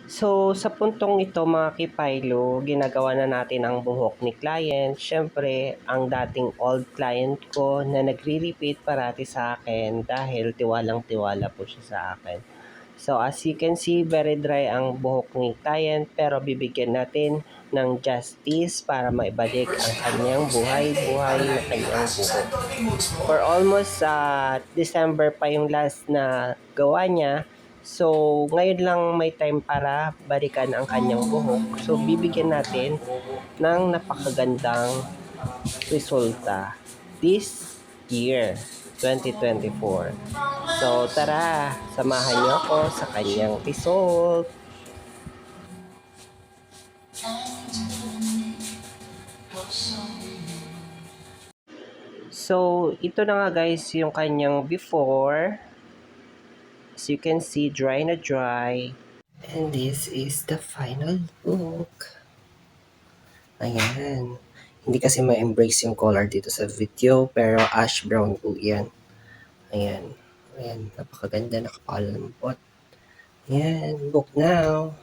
So, sa puntong ito mga kipaylo, ginagawa na natin ang buhok ni client. Siyempre, ang dating old client ko na nagre-repeat parati sa akin dahil tiwalang-tiwala po siya sa akin. So, as you can see, very dry ang buhok ni client pero bibigyan natin ng justice para maibalik ang kanyang buhay-buhay na kanyang buhok. For almost December pa yung last na gawa niya. So, ngayon lang may time para balikan ang kanyang buhok. So, bibigyan natin ng napakagandang resulta this year, 2024. So, tara, samahan niyo ako sa kanyang result. So, ito na nga guys yung kanyang before. As you can see, dry na dry. And this is the final look. Ayan. Hindi kasi ma-embrace yung color dito sa video, pero ash brown po yan. Ayan. Ayan, napakaganda, nakakalambot. Ayan, book now.